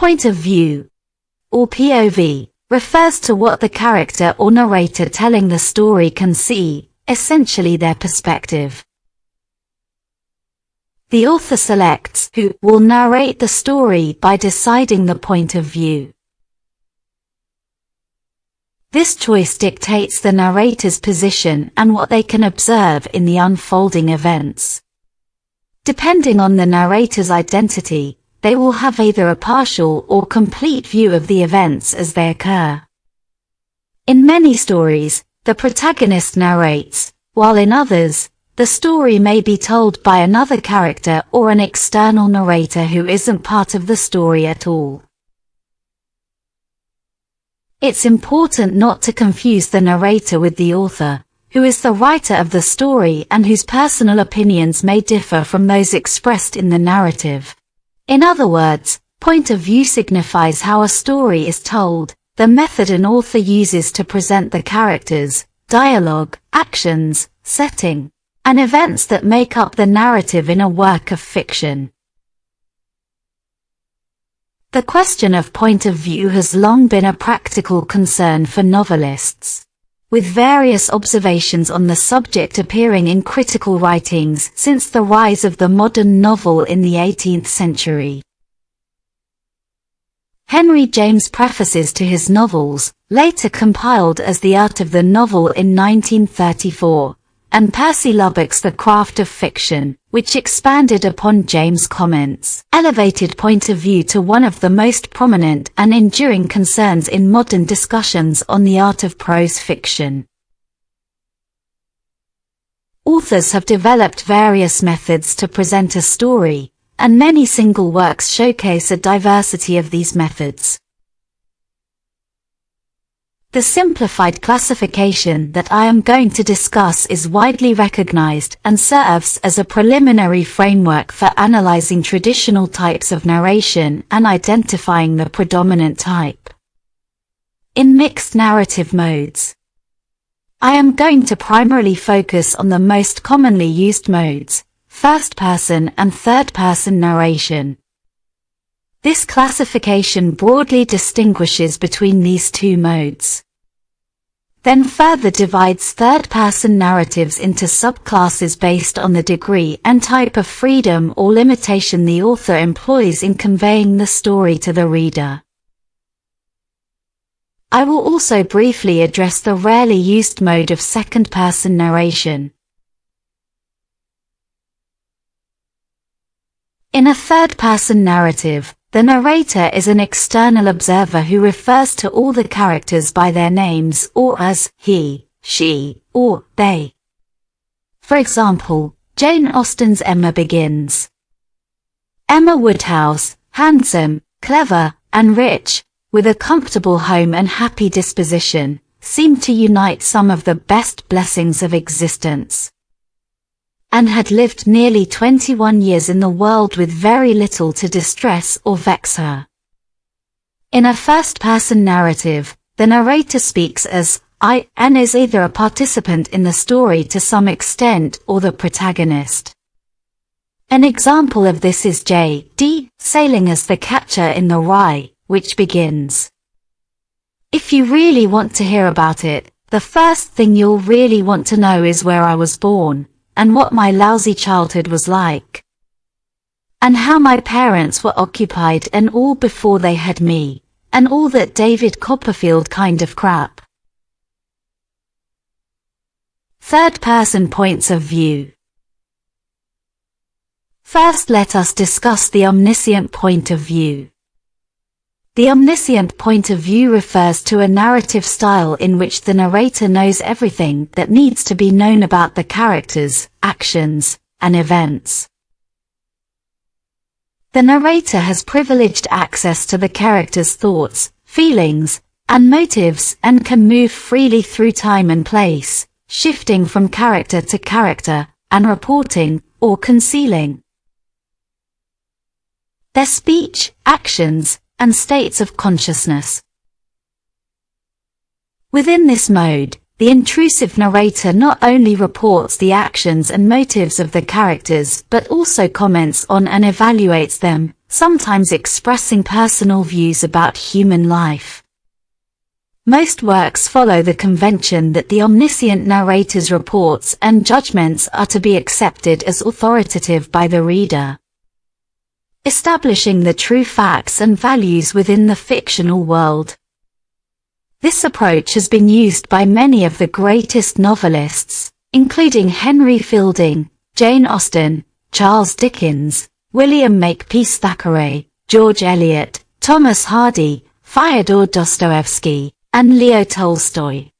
Point of view, or POV, refers to what the character or narrator telling the story can see, essentially their perspective. The author selects who will narrate the story by deciding the point of view. This choice dictates the narrator's position and what they can observe in the unfolding events. Depending on the narrator's identity, they will have either a partial or complete view of the events as they occur. In many stories, the protagonist narrates, while in others, the story may be told by another character or an external narrator who isn't part of the story at all. It's important not to confuse the narrator with the author, who is the writer of the story and whose personal opinions may differ from those expressed in the narrative. In other words, point of view signifies how a story is told, the method an author uses to present the characters, dialogue, actions, setting, and events that make up the narrative in a work of fiction. The question of point of view has long been a practical concern for novelists, with various observations on the subject appearing in critical writings since the rise of the modern novel in the 18th century. Henry James' prefaces to his novels, later compiled as The Art of the Novel in 1934, and Percy Lubbock's The Craft of Fiction, which expanded upon James' comments, elevated point of view to one of the most prominent and enduring concerns in modern discussions on the art of prose fiction. Authors have developed various methods to present a story, and many single works showcase a diversity of these methods. The simplified classification that I am going to discuss is widely recognized and serves as a preliminary framework for analyzing traditional types of narration and identifying the predominant type. In mixed narrative modes, I am going to primarily focus on the most commonly used modes, first-person and third-person narration. This classification broadly distinguishes between these two modes, then further divides third-person narratives into subclasses based on the degree and type of freedom or limitation the author employs in conveying the story to the reader. I will also briefly address the rarely used mode of second-person narration. In a third-person narrative, the narrator is an external observer who refers to all the characters by their names or as he, she, or they. For example, Jane Austen's Emma begins. Emma Woodhouse, handsome, clever, and rich, with a comfortable home and happy disposition, seemed to unite some of the best blessings of existence, and had lived nearly 21 years in the world with very little to distress or vex her. In a first-person narrative, the narrator speaks as I and is either a participant in the story to some extent or the protagonist. An example of this is J.D. sailing as the catcher in the Rye, which begins. If you really want to hear about it, the first thing you'll really want to know is where I was born, and what my lousy childhood was like, and how my parents were occupied and all before they had me, and all that David Copperfield kind of crap. Third-person points of view. First, let us discuss the omniscient point of view. The omniscient point of view refers to a narrative style in which the narrator knows everything that needs to be known about the characters, actions, and events. The narrator has privileged access to the character's thoughts, feelings, and motives and can move freely through time and place, shifting from character to character, and reporting, or concealing, their speech, actions, and states of consciousness. Within this mode, the intrusive narrator not only reports the actions and motives of the characters but also comments on and evaluates them, sometimes expressing personal views about human life. Most works follow the convention that the omniscient narrator's reports and judgments are to be accepted as authoritative by the reader, establishing the true facts and values within the fictional world. This approach has been used by many of the greatest novelists, including Henry Fielding, Jane Austen, Charles Dickens, William Makepeace Thackeray, George Eliot, Thomas Hardy, Fyodor Dostoevsky, and Leo Tolstoy.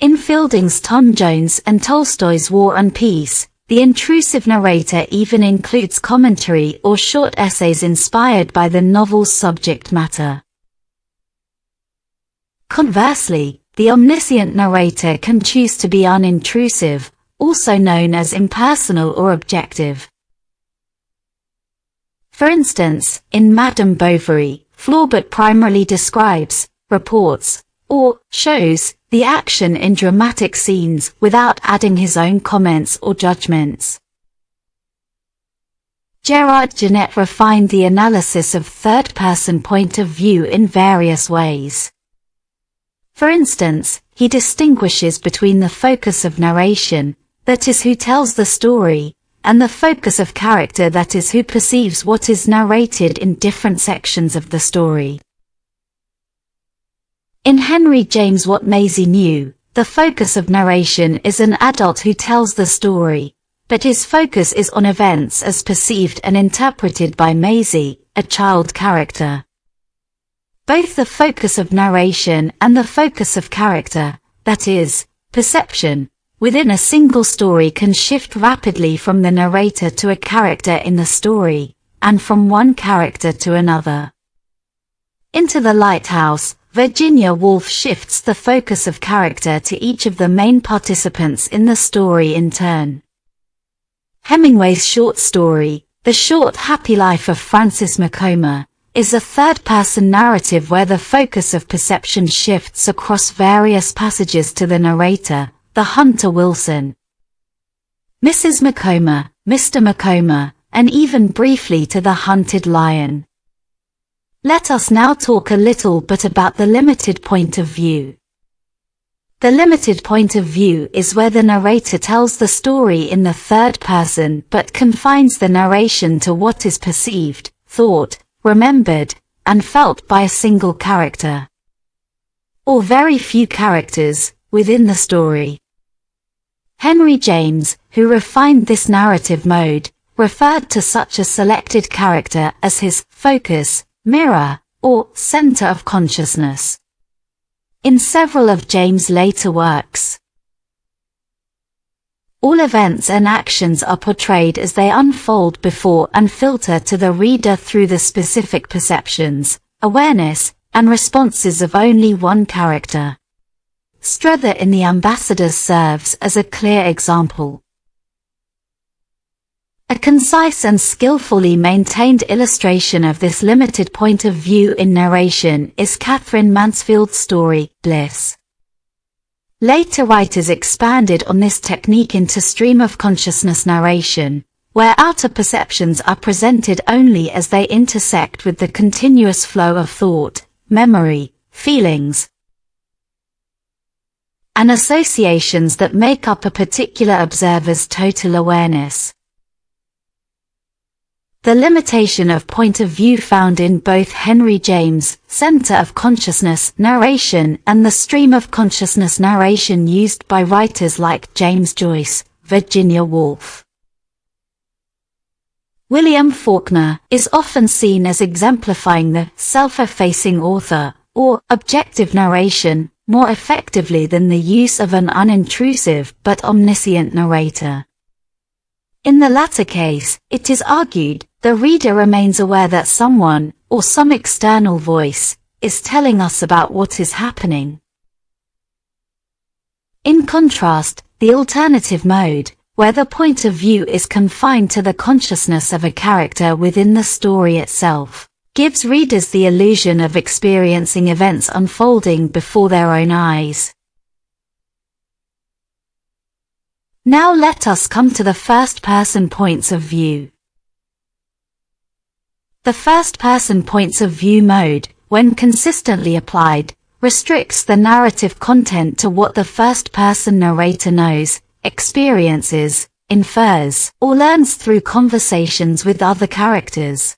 In Fielding's Tom Jones and Tolstoy's War and Peace, the intrusive narrator even includes commentary or short essays inspired by the novel's subject matter. Conversely, the omniscient narrator can choose to be unintrusive, also known as impersonal or objective. For instance, in Madame Bovary, Flaubert primarily describes, reports, or shows the action in dramatic scenes without adding his own comments or judgments. Gerard Genette refined the analysis of third-person point of view in various ways. For instance, he distinguishes between the focus of narration, that is who tells the story, and the focus of character, that is who perceives what is narrated in different sections of the story. In Henry James' What Maisie Knew, the focus of narration is an adult who tells the story, but his focus is on events as perceived and interpreted by Maisie, a child character. Both the focus of narration and the focus of character, that is, perception, within a single story can shift rapidly from the narrator to a character in the story, and from one character to another. Into The Lighthouse, Virginia Woolf shifts the focus of character to each of the main participants in the story in turn. Hemingway's short story, The Short Happy Life of Francis Macomber, is a third-person narrative where the focus of perception shifts across various passages to the narrator, the hunter Wilson, Mrs. Macomber, Mr. Macomber, and even briefly to the hunted lion. Let us now talk a little bit about the limited point of view. The limited point of view is where the narrator tells the story in the third person but confines the narration to what is perceived, thought, remembered, and felt by a single character, or very few characters, within the story. Henry James, who refined this narrative mode, referred to such a selected character as his focus, mirror, or center of consciousness. In several of James' later works, all events and actions are portrayed as they unfold before and filter to the reader through the specific perceptions, awareness, and responses of only one character. Strother in The Ambassadors serves as a clear example. A concise and skillfully maintained illustration of this limited point of view in narration is Catherine Mansfield's story, Bliss. Later writers expanded on this technique into stream of consciousness narration, where outer perceptions are presented only as they intersect with the continuous flow of thought, memory, feelings, and associations that make up a particular observer's total awareness. The limitation of point of view found in both Henry James' center of consciousness narration and the stream of consciousness narration used by writers like James Joyce, Virginia Woolf. William Faulkner is often seen as exemplifying the self-effacing author, or objective narration, more effectively than the use of an unintrusive but omniscient narrator. In the latter case, it is argued, the reader remains aware that someone, or some external voice, is telling us about what is happening. In contrast, the alternative mode, where the point of view is confined to the consciousness of a character within the story itself, gives readers the illusion of experiencing events unfolding before their own eyes. Now let us come to the first-person points of view. The first-person points of view mode, when consistently applied, restricts the narrative content to what the first-person narrator knows, experiences, infers, or learns through conversations with other characters.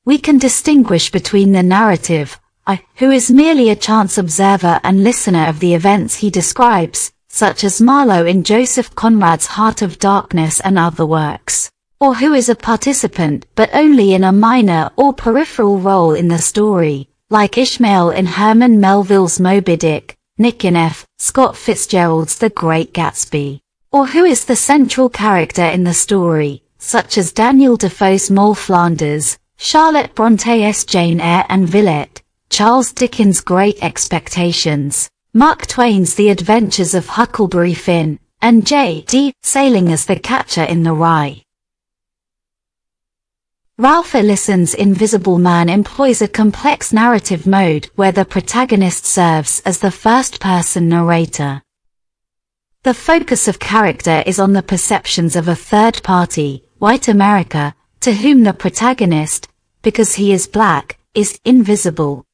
We can distinguish between the narrative, I, who is merely a chance observer and listener of the events he describes, such as Marlowe in Joseph Conrad's Heart of Darkness and other works, or who is a participant but only in a minor or peripheral role in the story, like Ishmael in Herman Melville's Moby Dick, Nick in F. Scott Fitzgerald's The Great Gatsby, or who is the central character in the story, such as Daniel Defoe's Moll Flanders, Charlotte Bronte's Jane Eyre and Villette, Charles Dickens' Great Expectations, Mark Twain's The Adventures of Huckleberry Finn, and J.D. Salinger's The Catcher in the Rye. Ralph Ellison's Invisible Man employs a complex narrative mode where the protagonist serves as the first-person narrator. The focus of character is on the perceptions of a third party, white America, to whom the protagonist, because he is black, is invisible.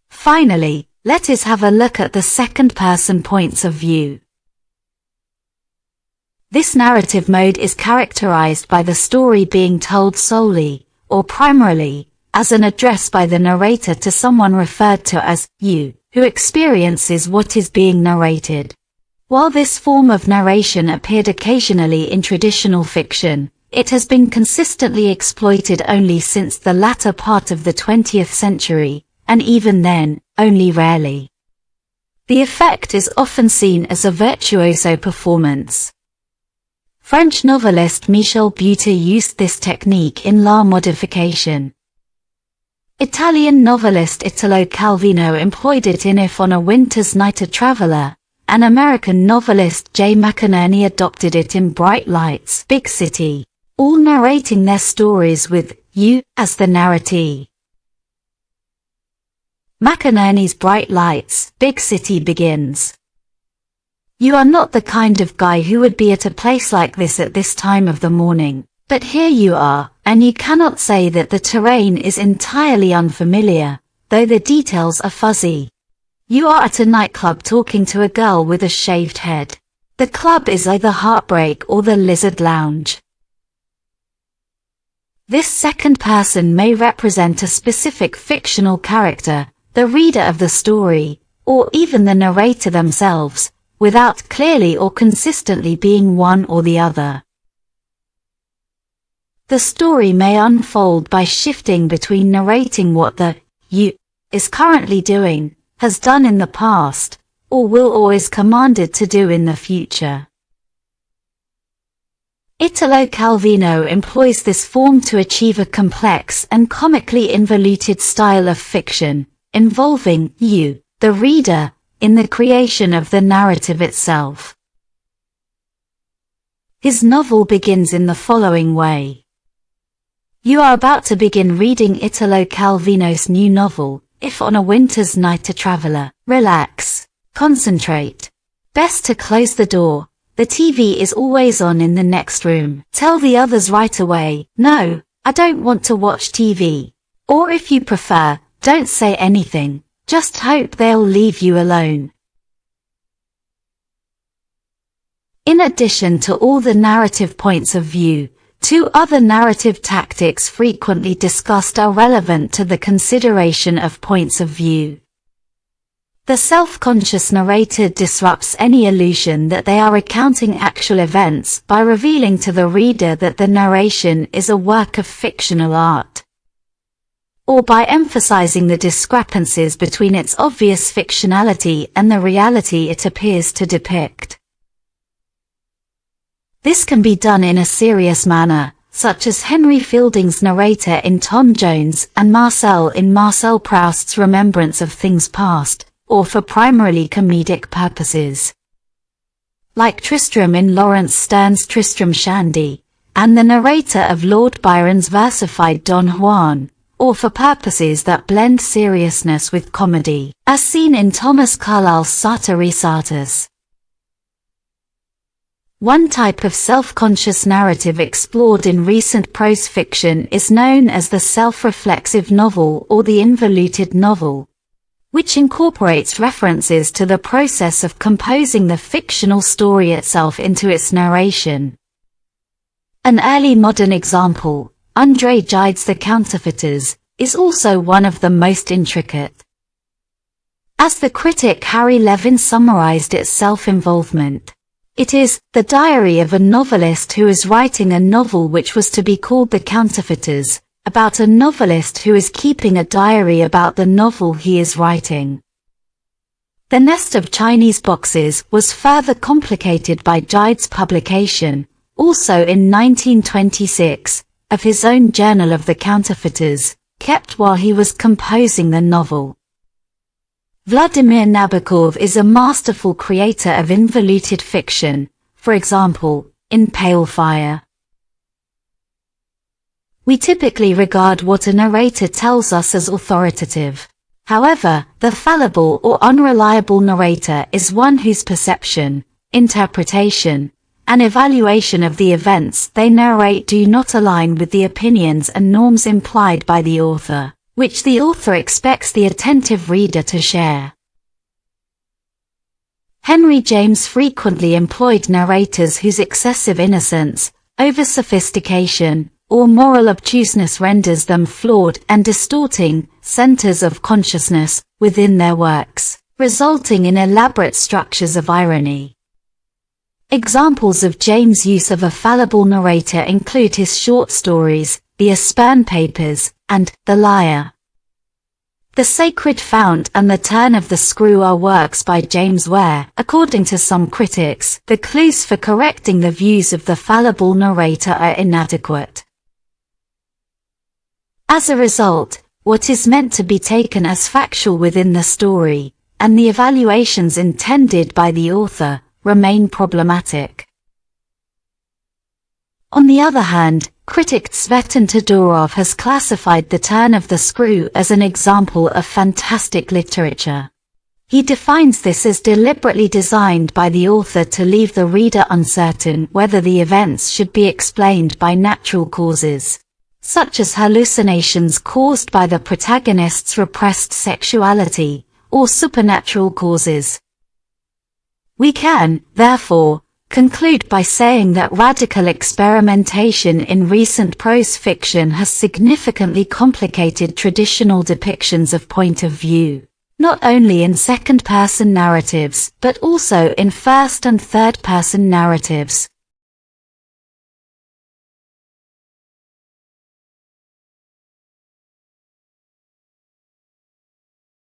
Finally, let us have a look at the second-person points of view. This narrative mode is characterized by the story being told solely, or primarily, as an address by the narrator to someone referred to as you, who experiences what is being narrated. While this form of narration appeared occasionally in traditional fiction, it has been consistently exploited only since the latter part of the 20th century, and even then, only rarely. The effect is often seen as a virtuoso performance. French novelist Michel Butor used this technique in La Modification. Italian novelist Italo Calvino employed it in If on a Winter's Night a Traveler, and American novelist Jay McInerney adopted it in Bright Lights, Big City, all narrating their stories with you as the narratee. McInerney's Bright Lights, Big City begins. You are not the kind of guy who would be at a place like this at this time of the morning, but here you are, and you cannot say that the terrain is entirely unfamiliar, though the details are fuzzy. You are at a nightclub talking to a girl with a shaved head. The club is either Heartbreak or the Lizard Lounge. This second person may represent a specific fictional character, the reader of the story, or even the narrator themselves, without clearly or consistently being one or the other. The story may unfold by shifting between narrating what the you is currently doing, has done in the past, or will or is commanded to do in the future. Italo Calvino employs this form to achieve a complex and comically involuted style of fiction, involving you, the reader, in the creation of the narrative itself. His novel begins in the following way. You are about to begin reading Italo Calvino's new novel, If on a Winter's Night a Traveler. Relax. Concentrate. Best to close the door. The TV is always on in the next room. Tell the others right away, no, I don't want to watch TV. Or if you prefer, don't say anything. Just hope they'll leave you alone. In addition to all the narrative points of view, two other narrative tactics frequently discussed are relevant to the consideration of points of view. The self-conscious narrator disrupts any illusion that they are recounting actual events by revealing to the reader that the narration is a work of fictional art, or by emphasizing the discrepancies between its obvious fictionality and the reality it appears to depict. This can be done in a serious manner, such as Henry Fielding's narrator in Tom Jones and Marcel in Marcel Proust's Remembrance of Things Past, or for primarily comedic purposes, like Tristram in Lawrence Stern's Tristram Shandy, and the narrator of Lord Byron's versified Don Juan, or for purposes that blend seriousness with comedy, as seen in Thomas Carlyle's Satyri Satyrs. One type of self-conscious narrative explored in recent prose fiction is known as the self-reflexive novel or the involuted novel, which incorporates references to the process of composing the fictional story itself into its narration. An early modern example, Andrzej Gide's The Counterfeiters, is also one of the most intricate. As the critic Harry Levin summarized its self-involvement, it is the diary of a novelist who is writing a novel which was to be called The Counterfeiters, about a novelist who is keeping a diary about the novel he is writing. The nest of Chinese boxes was further complicated by Gide's publication, also in 1926, of his own Journal of the Counterfeiters, kept while he was composing the novel. Vladimir Nabokov is a masterful creator of involuted fiction, for example, in Pale Fire. We typically regard what a narrator tells us as authoritative. However, the fallible or unreliable narrator is one whose perception, interpretation, and evaluation of the events they narrate do not align with the opinions and norms implied by the author, which the author expects the attentive reader to share. Henry James frequently employed narrators whose excessive innocence, over-sophistication, or moral obtuseness renders them flawed and distorting centers of consciousness within their works, resulting in elaborate structures of irony. Examples of James' use of a fallible narrator include his short stories, The Aspern Papers, and The Liar. The Sacred Fount and The Turn of the Screw are works by James where, according to some critics, the clues for correcting the views of the fallible narrator are inadequate. As a result, what is meant to be taken as factual within the story, and the evaluations intended by the author, remain problematic. On the other hand, critic Tsvetan Todorov has classified The Turn of the Screw as an example of fantastic literature. He defines this as deliberately designed by the author to leave the reader uncertain whether the events should be explained by natural causes, such as hallucinations caused by the protagonist's repressed sexuality, or supernatural causes. We can, therefore, conclude by saying that radical experimentation in recent prose fiction has significantly complicated traditional depictions of point of view, not only in second-person narratives but also in first- and third-person narratives.